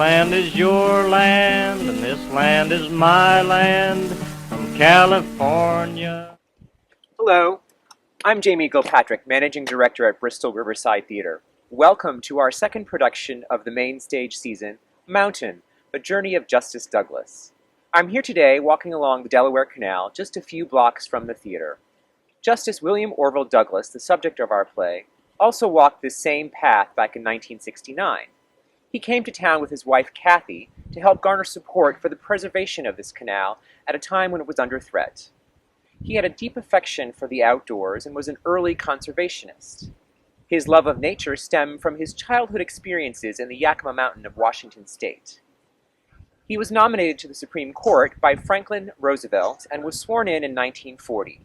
land is your land, and this land is my land, from California. Hello, I'm Jamie Gilpatrick, Managing Director at Bristol Riverside Theatre. Welcome to our second production of the main stage season, Mountain, The Journey of Justice Douglas. I'm here today walking along the Delaware Canal, just a few blocks from the theatre. Justice William Orville Douglas, the subject of our play, also walked this same path back in 1969. He came to town with his wife Kathy to help garner support for the preservation of this canal at a time when it was under threat. He had a deep affection for the outdoors and was an early conservationist. His love of nature stemmed from his childhood experiences in the Yakima Mountain of Washington State. He was nominated to the Supreme Court by Franklin Roosevelt and was sworn in 1940.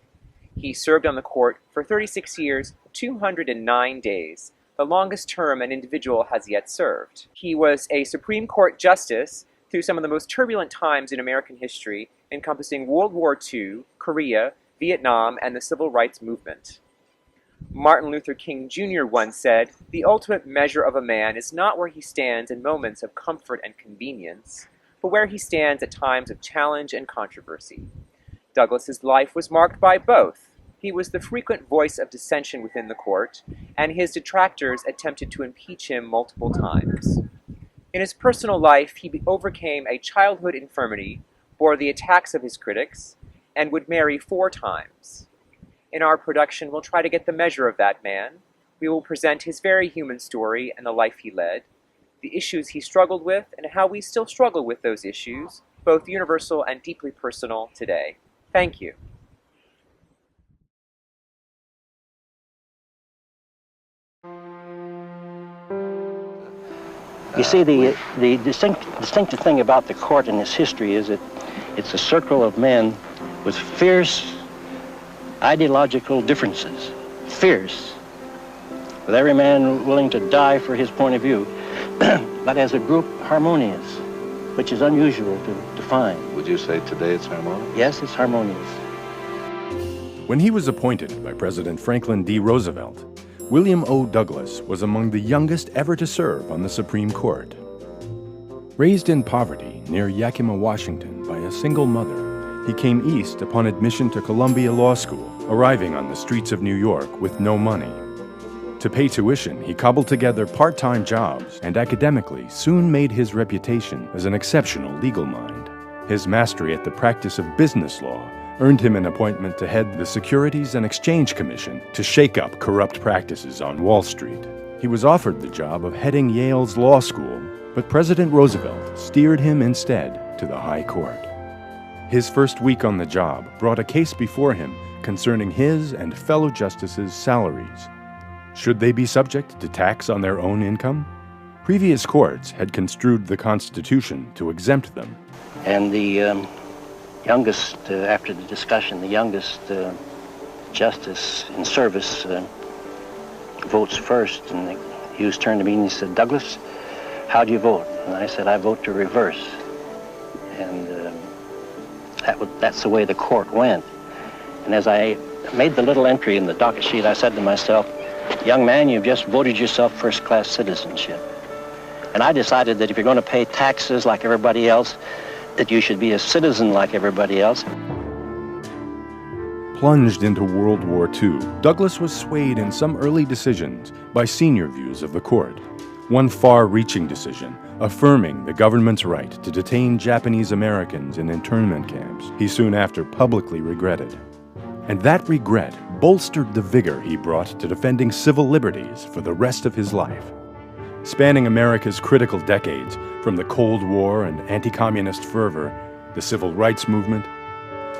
He served on the court for 36 years, 209 days, the longest term an individual has yet served. He was a Supreme Court justice through some of the most turbulent times in American history, encompassing World War II, Korea, Vietnam, and the Civil Rights Movement. Martin Luther King Jr. once said, "The ultimate measure of a man is not where he stands in moments of comfort and convenience, but where he stands at times of challenge and controversy." Douglas's life was marked by both. He was the frequent voice of dissension within the court, and his detractors attempted to impeach him multiple times. In his personal life, he overcame a childhood infirmity, bore the attacks of his critics, and would marry 4 times. In our production, we'll try to get the measure of that man. We will present his very human story and the life he led, the issues he struggled with, and how we still struggle with those issues, both universal and deeply personal today. Thank you. You see, the distinctive thing about the court in its history is that it's a circle of men with fierce ideological differences. Fierce. With every man willing to die for his point of view, but as a group harmonious, which is unusual to find. Would you say today it's harmonious? Yes, it's harmonious. When he was appointed by President Franklin D. Roosevelt, William O. Douglas was among the youngest ever to serve on the Supreme Court. Raised in poverty near Yakima, Washington by a single mother, he came east upon admission to Columbia Law School, arriving on the streets of New York with no money. To pay tuition, he cobbled together part-time jobs and academically soon made his reputation as an exceptional legal mind. His mastery at the practice of business law earned him an appointment to head the Securities and Exchange Commission to shake up corrupt practices on Wall Street. He was offered the job of heading Yale's law school, but President Roosevelt steered him instead to the High Court. His first week on the job brought a case before him concerning his and fellow justices' salaries. Should they be subject to tax on their own income? Previous courts had construed the Constitution to exempt them. And the youngest, after the discussion, the youngest justice in service votes first. And he was turned to me and he said, "Douglas, how do you vote?" And I said, "I vote to reverse." And that's the way the court went. And as I made the little entry in the docket sheet, I said to myself, "Young man, you've just voted yourself first-class citizenship." And I decided that if you're going to pay taxes like everybody else, that you should be a citizen like everybody else. Plunged into World War II, Douglas was swayed in some early decisions by senior views of the court. One far-reaching decision, affirming the government's right to detain Japanese Americans in internment camps, he soon after publicly regretted. And that regret bolstered the vigor he brought to defending civil liberties for the rest of his life. Spanning America's critical decades, from the Cold War and anti-communist fervor, the Civil Rights Movement,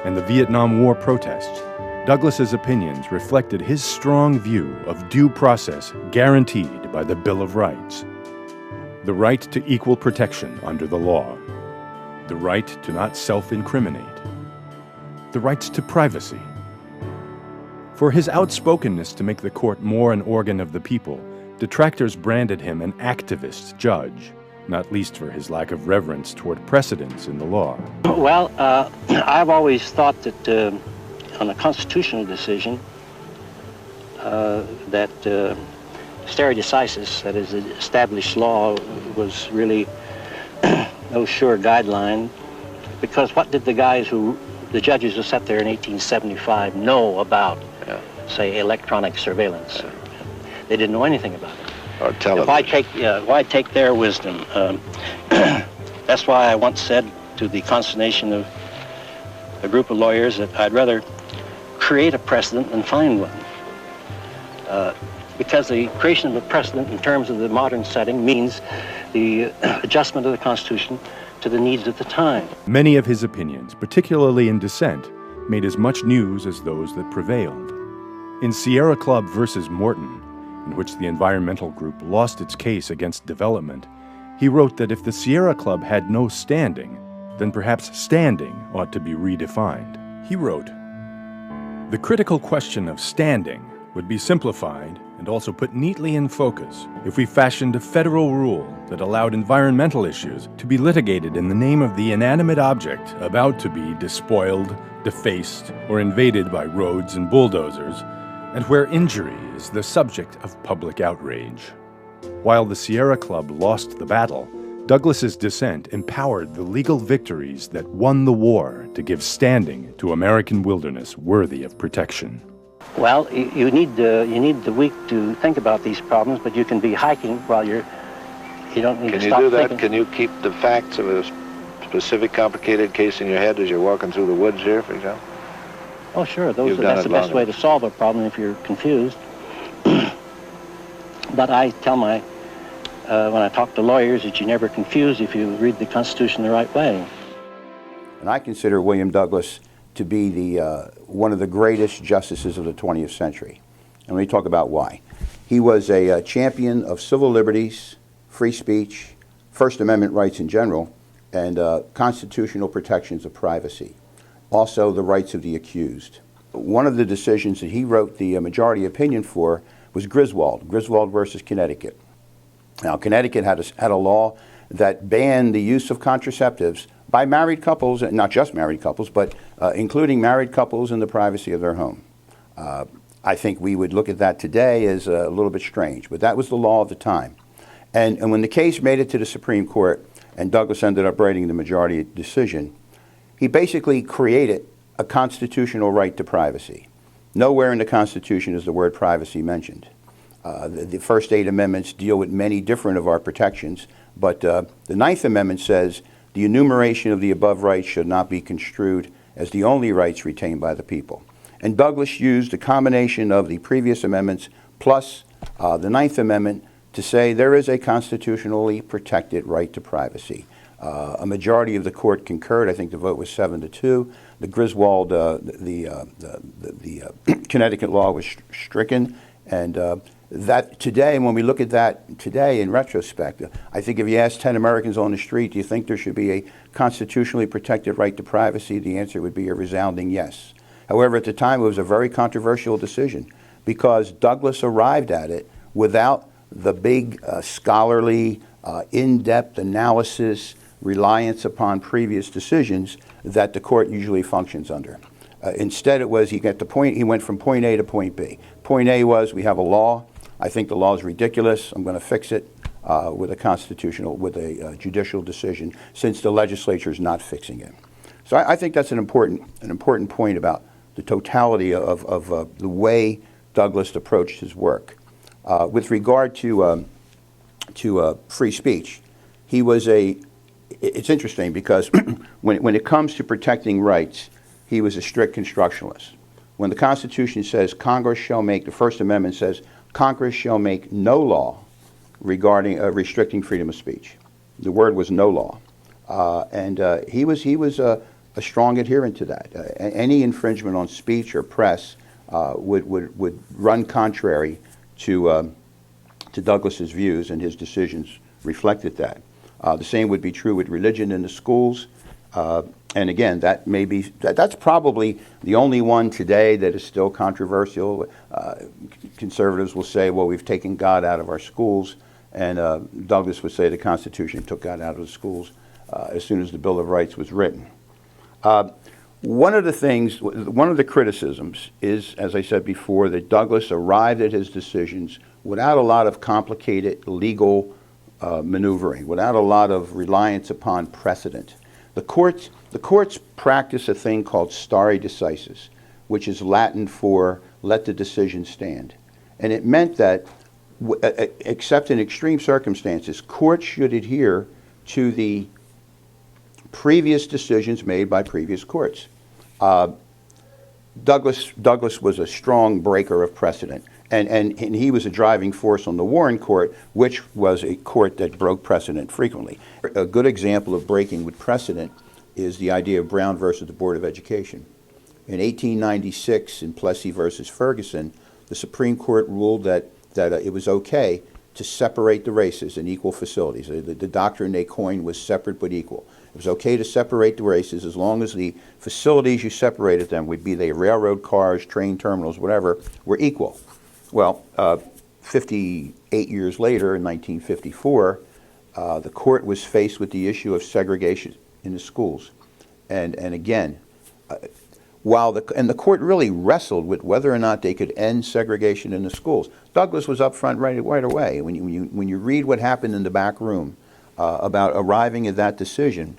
and the Vietnam War protests, Douglas's opinions reflected his strong view of due process guaranteed by the Bill of Rights. The right to equal protection under the law, the right to not self-incriminate, the rights to privacy. For his outspokenness to make the court more an organ of the people, detractors branded him an activist judge, not least for his lack of reverence toward precedents in the law. Well, I've always thought that on a constitutional decision, that stare decisis, that is, the established law, was really no sure guideline, because what did the judges who sat there in 1875 know about, say, electronic surveillance? They didn't know anything about it. Or television. Why take their wisdom? That's why I once said, to the consternation of a group of lawyers, that I'd rather create a precedent than find one. Because the creation of a precedent in terms of the modern setting means the adjustment of the Constitution to the needs of the time. Many of his opinions, particularly in dissent, made as much news as those that prevailed. In Sierra Club versus Morton, in which the environmental group lost its case against development, he wrote that if the Sierra Club had no standing, then perhaps standing ought to be redefined. He wrote, "The critical question of standing would be simplified and also put neatly in focus if we fashioned a federal rule that allowed environmental issues to be litigated in the name of the inanimate object about to be despoiled, defaced, or invaded by roads and bulldozers, and where injury is the subject of public outrage." While the Sierra Club lost the battle, Douglas's dissent empowered the legal victories that won the war to give standing to American wilderness worthy of protection. Well, you need the week to think about these problems, but you can be hiking while you don't need to stop thinking. Can you do that? Can you keep the facts of a specific complicated case in your head as you're walking through the woods here, for example? Oh, sure. That's the best way to solve a problem if you're confused. But I tell when I talk to lawyers, that you never confuse if you read the Constitution the right way. And I consider William Douglas to be one of the greatest justices of the 20th century. And let me talk about why. He was a champion of civil liberties, free speech, First Amendment rights in general, and constitutional protections of privacy. Also, the rights of the accused. One of the decisions that he wrote the majority opinion for was Griswold versus Connecticut. Now, Connecticut had a law that banned the use of contraceptives by married couples, and not just married couples, but including married couples in the privacy of their home. I think we would look at that today as a little bit strange, but that was the law of the time. And when the case made it to the Supreme Court, and Douglas ended up writing the majority decision, he basically created a constitutional right to privacy. Nowhere in the Constitution is the word privacy mentioned. The first 8 amendments deal with many different of our protections, but the 9th Amendment says the enumeration of the above rights should not be construed as the only rights retained by the people. And Douglas used a combination of the previous amendments plus the 9th Amendment to say there is a constitutionally protected right to privacy. A majority of the court concurred. I think the vote was 7-2. The Griswold, the Connecticut law was stricken, and that today, when we look at that today in retrospect, I think if you ask 10 Americans on the street, do you think there should be a constitutionally protected right to privacy, the answer would be a resounding yes. However, at the time, it was a very controversial decision because Douglas arrived at it without the big scholarly, in-depth analysis, reliance upon previous decisions that the court usually functions under. Instead, it was he went from point A to point B. Point A was we have a law. I think the law is ridiculous. I'm going to fix it with a judicial decision since the legislature is not fixing it. So I think that's an important point about the totality of the way Douglas approached his work. With regard to free speech, he was it's interesting because when it comes to protecting rights, he was a strict constructionalist. When the Constitution says Congress shall make, the First Amendment says Congress shall make no law regarding restricting freedom of speech. The word was no law. And he was a strong adherent to that. Any infringement on speech or press would run contrary to Douglas's views, and his decisions reflected that. The same would be true with religion in the schools. And again, that's probably the only one today that is still controversial. Conservatives will say, well, we've taken God out of our schools. And Douglas would say the Constitution took God out of the schools as soon as the Bill of Rights was written. One of the criticisms is, as I said before, that Douglas arrived at his decisions without a lot of complicated legal maneuvering, without a lot of reliance upon precedent. The courts practice a thing called stare decisis, which is Latin for let the decision stand. And it meant that, except in extreme circumstances, courts should adhere to the previous decisions made by previous courts. Douglas was a strong breaker of precedent, and he was a driving force on the Warren Court, which was a court that broke precedent frequently. A good example of breaking with precedent is the idea of Brown versus the Board of Education. In 1896, in Plessy versus Ferguson, the Supreme Court ruled that it was okay to separate the races in equal facilities. The doctrine they coined was separate but equal. It was okay to separate the races as long as the facilities you separated them, would be they railroad cars, train terminals, whatever, were equal. Well, 58 years later, in 1954, the court was faced with the issue of segregation in the schools. And again, the court really wrestled with whether or not they could end segregation in the schools. Douglas was up front right away. When you read what happened in the back room about arriving at that decision,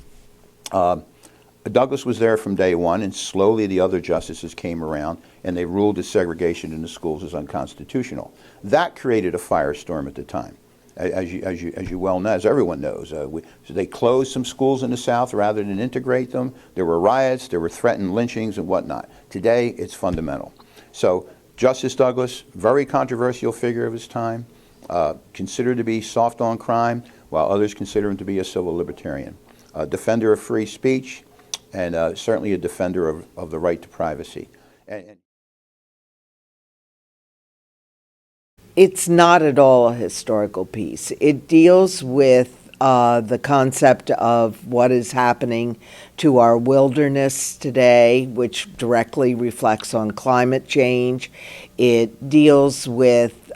Douglas was there from day one, and slowly the other justices came around, and they ruled that segregation in the schools is unconstitutional. That created a firestorm at the time, as you well know, as everyone knows. So they closed some schools in the South rather than integrate them. There were riots, there were threatened lynchings and whatnot. Today, it's fundamental. So Justice Douglas, very controversial figure of his time, considered to be soft on crime, while others consider him to be a civil libertarian. A defender of free speech, and certainly a defender of the right to privacy. It's not at all a historical piece. It deals with the concept of what is happening to our wilderness today, which directly reflects on climate change. It deals with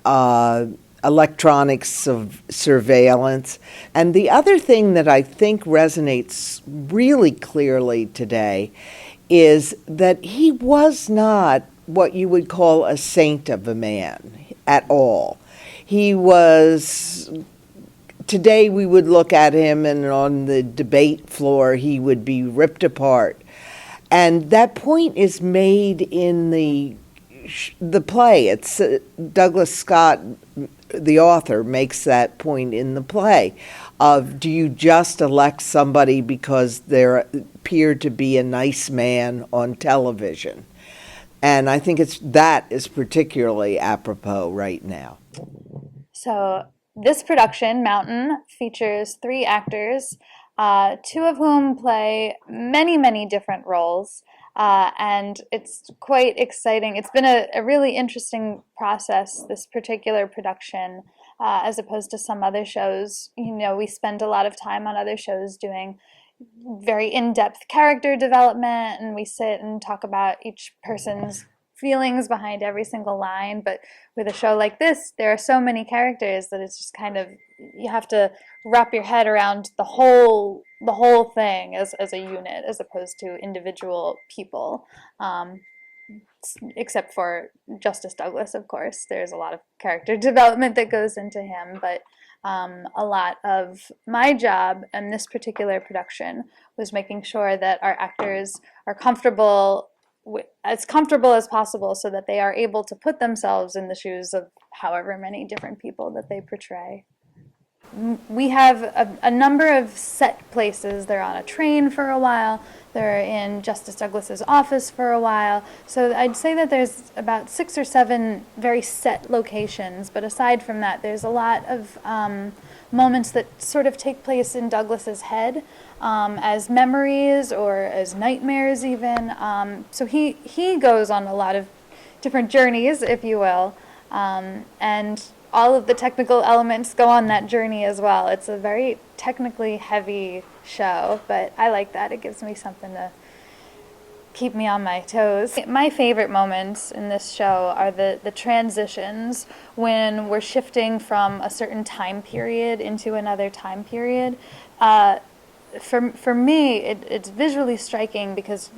electronic surveillance. And the other thing that I think resonates really clearly today is that he was not what you would call a saint of a man at all. He was, today we would look at him and on the debate floor he would be ripped apart. And that point is made in the play. It's Douglas Scott, the author, makes that point in the play of, do you just elect somebody because they appear to be a nice man on television? And I think that is particularly apropos right now. So this production, Mountain, features 3 actors, 2 of whom play many, many different roles. And it's quite exciting. It's been a really interesting process, this particular production, as opposed to some other shows. You know, we spend a lot of time on other shows doing very in-depth character development, and we sit and talk about each person's feelings behind every single line. But with a show like this, there are so many characters that it's just kind of, you have to wrap your head around the whole thing as a unit, as opposed to individual people. Except for Justice Douglas, of course. There's a lot of character development that goes into him, but a lot of my job in this particular production was making sure that our actors are as comfortable as possible, so that they are able to put themselves in the shoes of however many different people that they portray. We have a number of set places. They're on a train for a while. They're in Justice Douglas's office for a while. So I'd say that there's about 6 or 7 very set locations. But aside from that, there's a lot of moments that sort of take place in Douglas's head as memories or as nightmares even. So he goes on a lot of different journeys, if you will. And all of the technical elements go on that journey as well. It's a very technically heavy show, but I like that. It gives me something to keep me on my toes. My favorite moments in this show are the transitions when we're shifting from a certain time period into another time period. for me, it's visually striking because,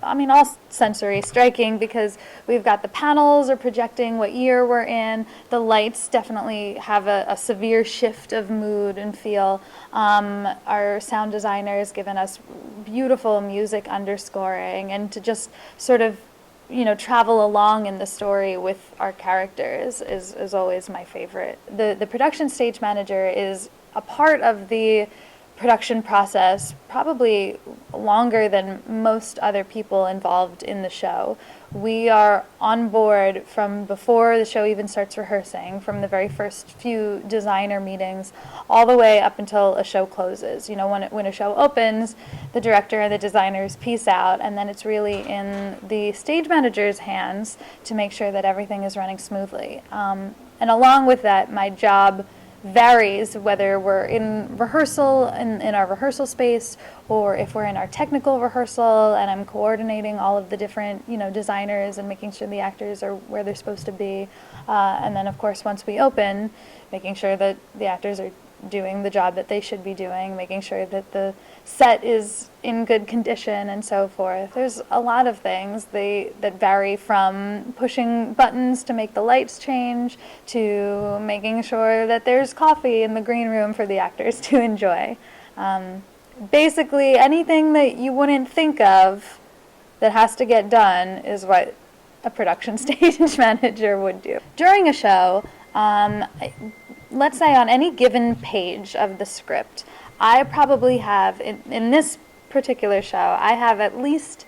I mean, all sensory striking because we've got the panels are projecting what year we're in. The lights definitely have a severe shift of mood and feel. Our sound designer has given us beautiful music underscoring, and to just sort of, travel along in the story with our characters is always my favorite. The production stage manager is a part of the production process probably longer than most other people involved in the show. We are on board from before the show even starts rehearsing, from the very first few designer meetings, all the way up until a show closes. When a show opens, the director and the designers peace out, and then it's really in the stage manager's hands to make sure that everything is running smoothly. And along with that, my job varies whether we're in rehearsal in our rehearsal space, or if we're in our technical rehearsal and I'm coordinating all of the different designers and making sure the actors are where they're supposed to be, and then of course once we open, making sure that the actors are doing the job that they should be doing, making sure that the set is in good condition and so forth. There's a lot of things that vary from pushing buttons to make the lights change to making sure that there's coffee in the green room for the actors to enjoy. Basically anything that you wouldn't think of that has to get done is what a production stage manager would do. During a show, let's say on any given page of the script, I probably have, in this particular show, I have at least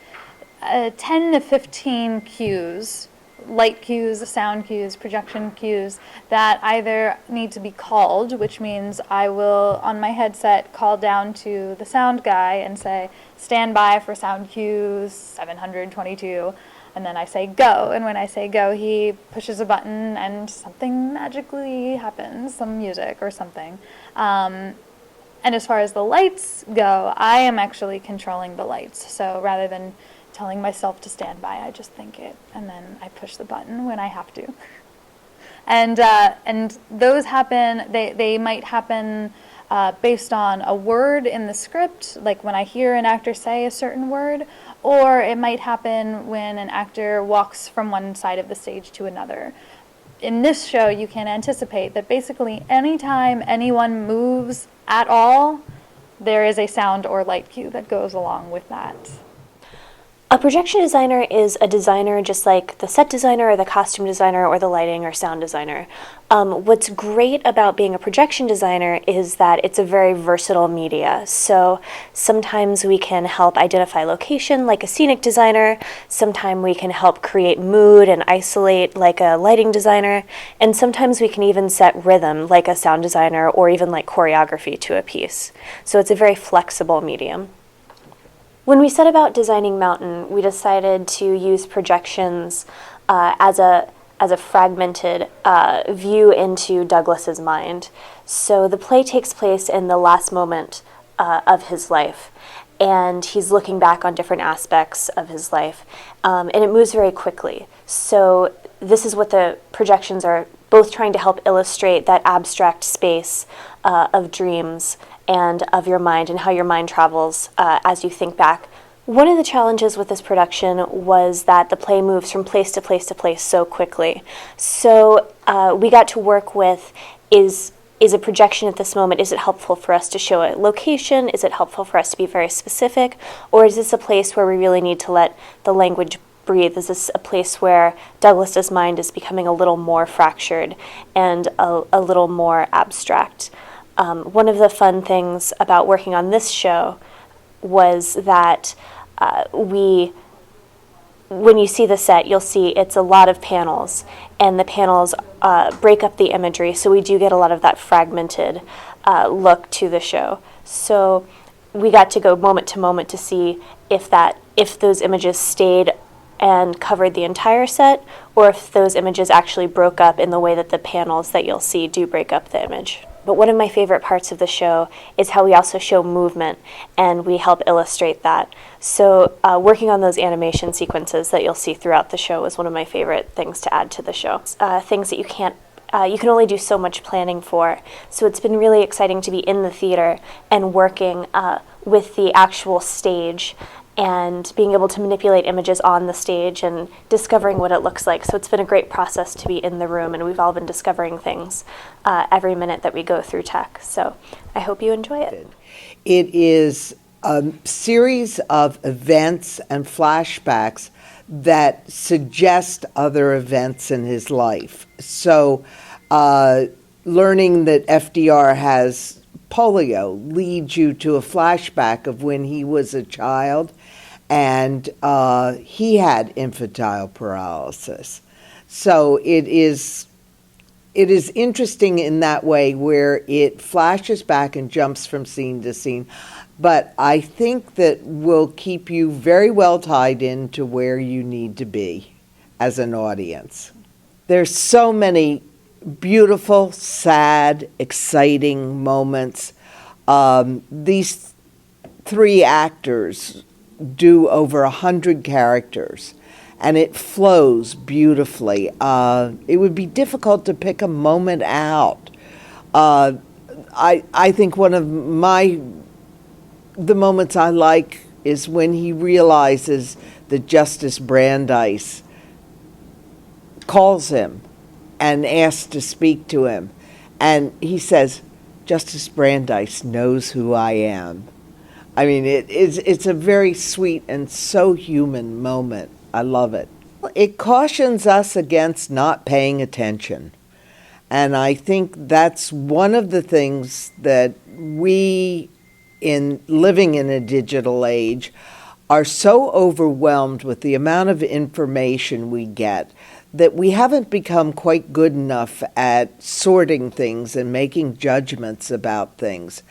10 to 15 cues, light cues, sound cues, projection cues, that either need to be called, which means I will, on my headset, call down to the sound guy and say, stand by for sound cues 722. And then I say go, and when I say go, he pushes a button and something magically happens, some music or something. And as far as the lights go, I am actually controlling the lights. So rather than telling myself to stand by, I just think it, and then I push the button when I have to. And those happen, they might happen based on a word in the script, like when I hear an actor say a certain word, or it might happen when an actor walks from one side of the stage to another. In this show, you can anticipate that basically anytime anyone moves at all, there is a sound or light cue that goes along with that. A projection designer is a designer just like the set designer or the costume designer or the lighting or sound designer. What's great about being a projection designer is that it's a very versatile media. So sometimes we can help identify location like a scenic designer, sometimes we can help create mood and isolate like a lighting designer, and sometimes we can even set rhythm like a sound designer or even like choreography to a piece. So it's a very flexible medium. When we set about designing Mountain, we decided to use projections as a fragmented view into Douglas's mind. So the play takes place in the last moment of his life, and he's looking back on different aspects of his life, and it moves very quickly. So this is what the projections are both trying to help illustrate, that abstract space of dreams and of your mind and how your mind travels as you think back. One of the challenges with this production was that the play moves from place to place to place so quickly. So we got to work with, is a projection at this moment, is it helpful for us to show a location? Is it helpful for us to be very specific? Or is this a place where we really need to let the language breathe? Is this a place where Douglas's mind is becoming a little more fractured and a little more abstract? One of the fun things about working on this show was that when you see the set, you'll see it's a lot of panels, and the panels break up the imagery, so we do get a lot of that fragmented look to the show. So we got to go moment to moment to see if those images stayed and covered the entire set, or if those images actually broke up in the way that the panels that you'll see do break up the image. But one of my favorite parts of the show is how we also show movement, and we help illustrate that. So working on those animation sequences that you'll see throughout the show is one of my favorite things to add to the show. Things that you can't you can only do so much planning for. So it's been really exciting to be in the theater and working with the actual stage and being able to manipulate images on the stage and discovering what it looks like. So it's been a great process to be in the room, and we've all been discovering things every minute that we go through tech. So I hope you enjoy it. It is a series of events and flashbacks that suggest other events in his life. So learning that FDR has polio leads you to a flashback of when he was a child, and he had infantile paralysis. So it is interesting in that way, where it flashes back and jumps from scene to scene. But I think that will keep you very well tied into where you need to be as an audience. There's so many beautiful, sad, exciting moments. These three actors do over 100 characters, and it flows beautifully. It would be difficult to pick a moment out. I think one of the moments I like is when he realizes that Justice Brandeis calls him and asks to speak to him. And he says, Justice Brandeis knows who I am. I mean, it's a very sweet and so human moment. I love it. It cautions us against not paying attention. And I think that's one of the things that we, in living in a digital age, are so overwhelmed with the amount of information we get that we haven't become quite good enough at sorting things and making judgments about things.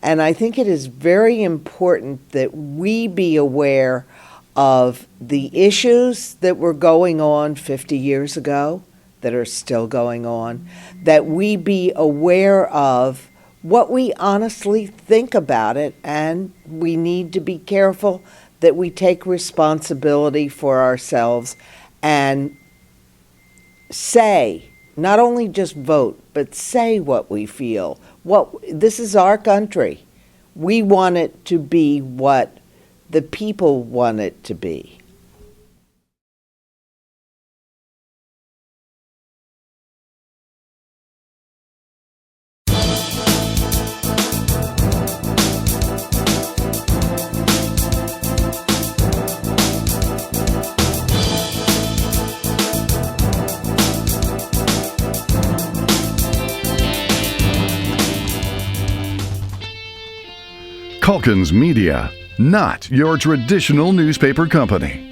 And I think it is very important that we be aware of the issues that were going on 50 years ago, that are still going on, that we be aware of what we honestly think about it, and we need to be careful that we take responsibility for ourselves and say, not only just vote, but say what we feel. This is our country. We want it to be what the people want it to be. Calkins Media, not your traditional newspaper company.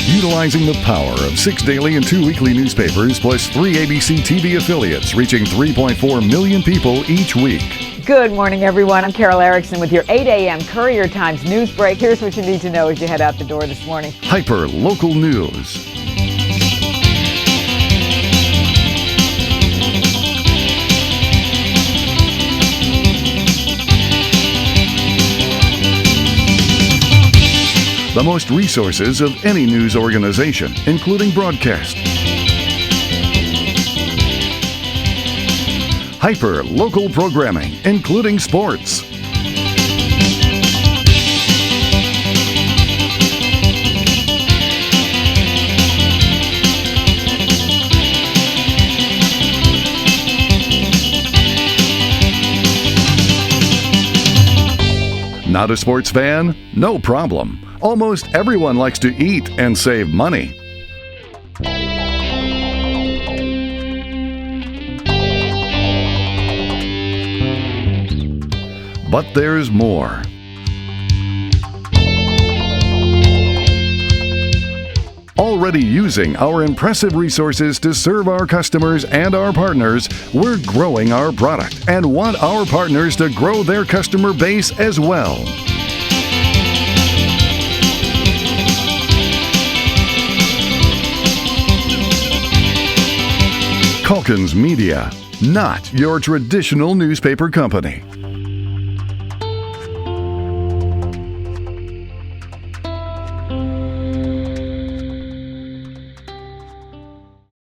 Utilizing the power of 6 daily and 2 weekly newspapers plus 3 ABC TV affiliates reaching 3.4 million people each week. Good morning, everyone. I'm Carol Erickson with your 8 a.m. Courier Times news break. Here's what you need to know as you head out the door this morning. Hyper local news. The most resources of any news organization, including broadcast. Hyper local programming, including sports. Not a sports fan? No problem. Almost everyone likes to eat and save money. But there's more. Already using our impressive resources to serve our customers and our partners, we're growing our product and want our partners to grow their customer base as well. Calkins Media, not your traditional newspaper company.